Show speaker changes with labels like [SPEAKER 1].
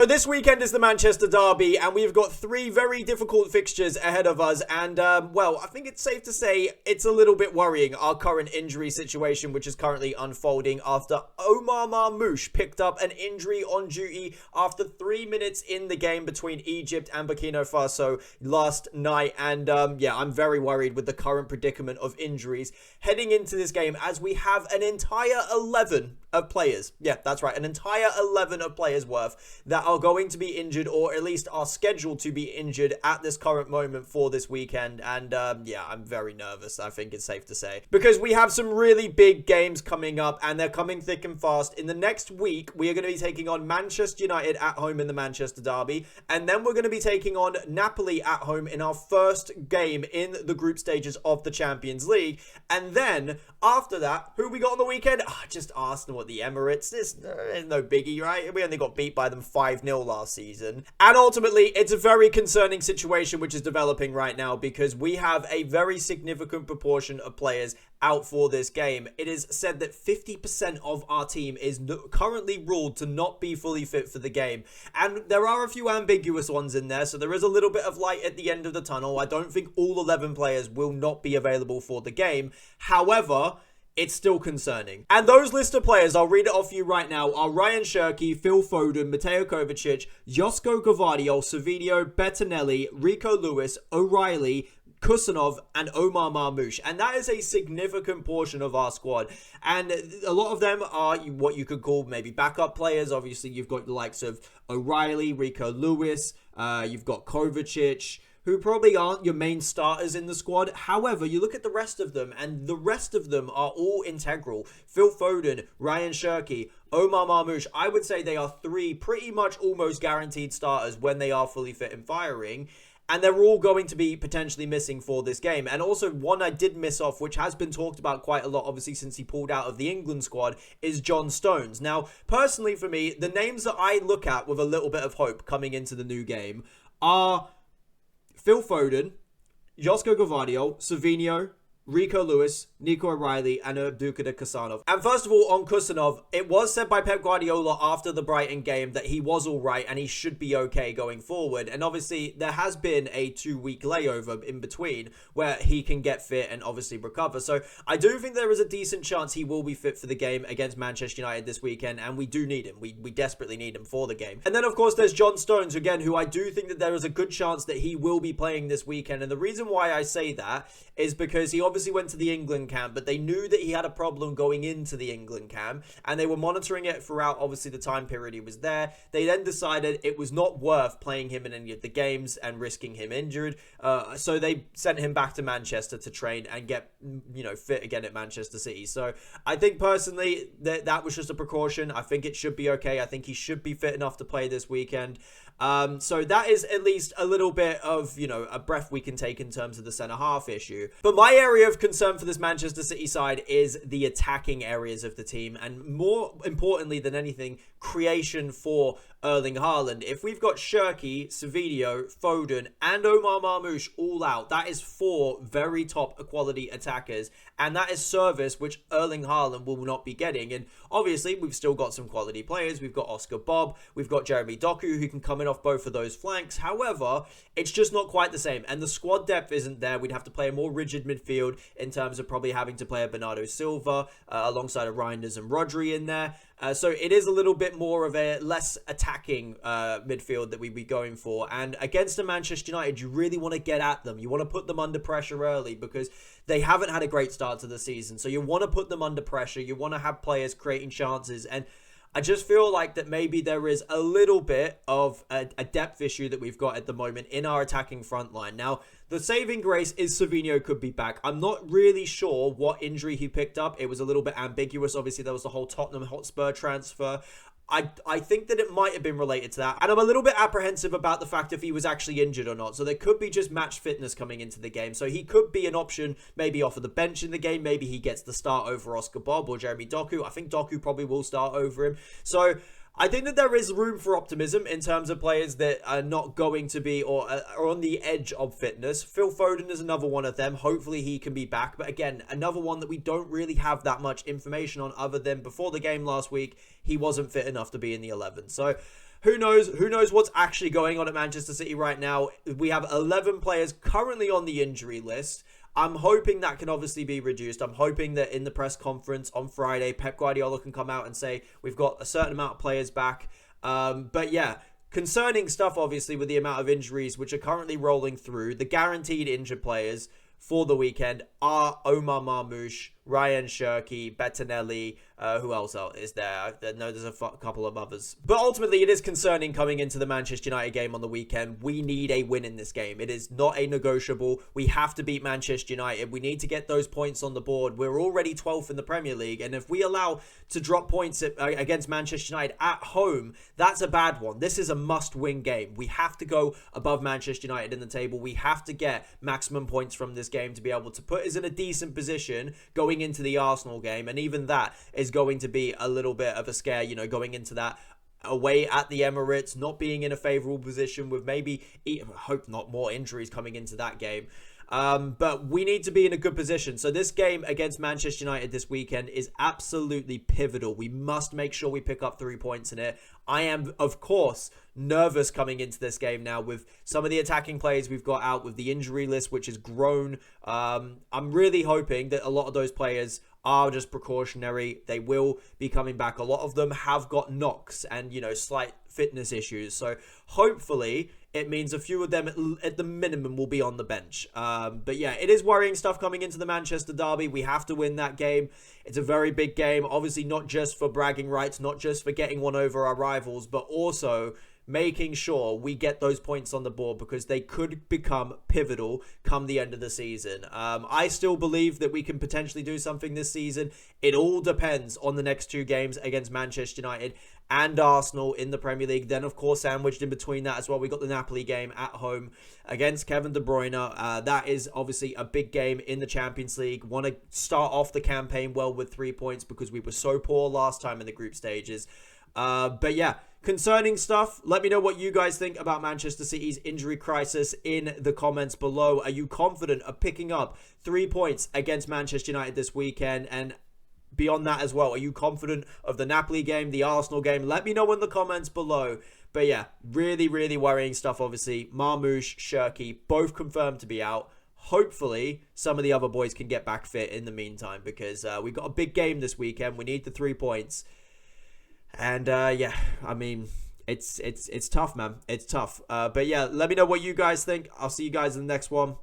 [SPEAKER 1] So this weekend is the Manchester Derby, and we've got three very difficult fixtures ahead of us. And, well, I think it's safe to say it's a little bit worrying, our current injury situation, which is currently unfolding after Omar Marmoush picked up an injury on duty after 3 minutes in the game between Egypt and Burkina Faso last night. And, yeah, I'm very worried with the current predicament of injuries heading into this game, as we have an entire 11 of players. Yeah, that's right. An entire 11 of players worth that are going to be injured, or at least are scheduled to be injured at this current moment for this weekend. And yeah, I'm very nervous, I think it's safe to say, because we have some really big games coming up, and they're coming thick and fast. In the next week, we are going to be taking on Manchester United at home in the Manchester Derby, and then we're going to be taking on Napoli at home in our first game in the group stages of the Champions League. And then after that, who we got on the weekend? Just Arsenal at the Emirates. This is no biggie, right? We only got beat by them 5-0 last season. And ultimately, it's a very concerning situation which is developing right now, because we have a very significant proportion of players out for this game. It is said that 50% of our team is currently ruled to not be fully fit for the game. And there are a few ambiguous ones in there, so there is a little bit of light at the end of the tunnel. I don't think all 11 players will not be available for the game. However, it's still concerning. And those list of players, I'll read it off for you right now, are Ryan Cherki, Phil Foden, Mateo Kovacic, Josko Gvardiol, Savinho, Bettinelli, Rico Lewis, O'Reilly, Kusanov, and Omar Marmoush. And that is a significant portion of our squad. And a lot of them are what you could call maybe backup players. Obviously, you've got the likes of O'Reilly, Rico Lewis, you've got Kovacic, who probably aren't your main starters in the squad. However, you look at the rest of them, and the rest of them are all integral. Phil Foden, Ryan Cherki, Omar Marmoush, I would say they are three pretty much almost guaranteed starters when they are fully fit and firing. And they're all going to be potentially missing for this game. And also, one I did miss off, which has been talked about quite a lot, obviously, since he pulled out of the England squad, is John Stones. Now, personally for me, the names that I look at with a little bit of hope coming into the new game are Phil Foden, Josko Gvardiol, Savinho, Rico Lewis, Nico O'Reilly, and Abdulkader Kusanov. And first of all, on Kusanov, it was said by Pep Guardiola after the Brighton game that he was all right and he should be okay going forward. And obviously, there has been a 2-week layover in between where he can get fit and obviously recover. So I do think there is a decent chance he will be fit for the game against Manchester United this weekend, and we do need him. We desperately need him for the game. And then, of course, there's John Stones, again, who I do think that there is a good chance that he will be playing this weekend. And the reason why I say that is because he obviously went to the England camp, but they knew that he had a problem going into the England camp, and they were monitoring it throughout, obviously, the time period he was there. They then decided it was not worth playing him in any of the games and risking him injured, so they sent him back to Manchester to train and get, fit again at Manchester City. So I think personally that was just a precaution. I think it should be okay. I think he should be fit enough to play this weekend. So that is at least a little bit of, a breath we can take in terms of the centre-half issue. But my area of concern for this Manchester City side is the attacking areas of the team, and more importantly than anything, creation for Erling Haaland. If we've got Cherki, Savinho, Foden, and Omar Marmoush all out, that is 4 very top quality attackers, and that is service which Erling Haaland will not be getting. And obviously, we've still got some quality players. We've got Oscar Bob, we've got Jeremy Doku, who can come in off both of those flanks. However, it's just not quite the same, and the squad depth isn't there. We'd have to play a more rigid midfield in terms of probably having to play a Bernardo Silva alongside a Reinders and Rodri in there. So it is a little bit more of a less attacking midfield that we'd be going for. And against the Manchester United, you really want to get at them. You want to put them under pressure early, because they haven't had a great start to the season. So you want to put them under pressure. You want to have players creating chances. And I just feel like that maybe there is a little bit of a depth issue that we've got at the moment in our attacking front line. Now, the saving grace is Savinho could be back. I'm not really sure what injury he picked up. It was a little bit ambiguous. Obviously, there was the whole Tottenham Hotspur transfer. I think that it might have been related to that. And I'm a little bit apprehensive about the fact if he was actually injured or not. So there could be just match fitness coming into the game. So he could be an option maybe off of the bench in the game. Maybe he gets the start over Oscar Bob or Jeremy Doku. I think Doku probably will start over him. So I think that there is room for optimism in terms of players that are not going to be or are on the edge of fitness. Phil Foden is another one of them. Hopefully he can be back. But again, another one that we don't really have that much information on, other than before the game last week, he wasn't fit enough to be in the 11. So who knows? Who knows what's actually going on at Manchester City right now? We have 11 players currently on the injury list. I'm hoping that can obviously be reduced. I'm hoping that in the press conference on Friday, Pep Guardiola can come out and say we've got a certain amount of players back. But yeah, concerning stuff obviously with the amount of injuries which are currently rolling through. The guaranteed injured players for the weekend are Omar Marmoush, Ryan Cherki, Bettinelli, who else is there? No, there's a couple of others. But ultimately, it is concerning coming into the Manchester United game on the weekend. We need a win in this game. It is not a negotiable. We have to beat Manchester United. We need to get those points on the board. We're already 12th in the Premier League, and if we allow to drop points against Manchester United at home, that's a bad one. This is a must-win game. We have to go above Manchester United in the table. We have to get maximum points from this game to be able to put us in a decent position going into the Arsenal game, and even that is going to be a little bit of a scare, you know, going into that away at the Emirates, not being in a favourable position with maybe, I hope not more injuries coming into that game. But we need to be in a good position. So this game against Manchester United this weekend is absolutely pivotal. We must make sure we pick up 3 points in it. I am, of course, nervous coming into this game now with some of the attacking players we've got out, with the injury list, which has grown. I'm really hoping that a lot of those players are just precautionary. They will be coming back. A lot of them have got knocks and, you know, slight fitness issues. So hopefully it means a few of them at the minimum will be on the bench. But yeah, it is worrying stuff coming into the Manchester derby. We have to win that game. It's a very big game. Obviously not just for bragging rights, not just for getting one over our rivals, but also making sure we get those points on the board because they could become pivotal come the end of the season. I still believe that we can potentially do something this season. It all depends on the next 2 games against Manchester United and Arsenal in the Premier League. Then, of course, sandwiched in between that as well, we got the Napoli game at home against Kevin De Bruyne. That is obviously a big game in the Champions League. Want to start off the campaign well with 3 points because we were so poor last time in the group stages. But yeah, concerning stuff. Let me know what you guys think about Manchester City's injury crisis in the comments below. Are you confident of picking up 3 points against Manchester United this weekend? And beyond that as well, are you confident of the Napoli game, the Arsenal game? Let me know in the comments below. But yeah, really, really worrying stuff, obviously. Marmoush, Cherki, both confirmed to be out. Hopefully, some of the other boys can get back fit in the meantime because we've got a big game this weekend. We need the 3 points. And yeah, I mean, it's tough, man. It's tough. But yeah, let me know what you guys think. I'll see you guys in the next one.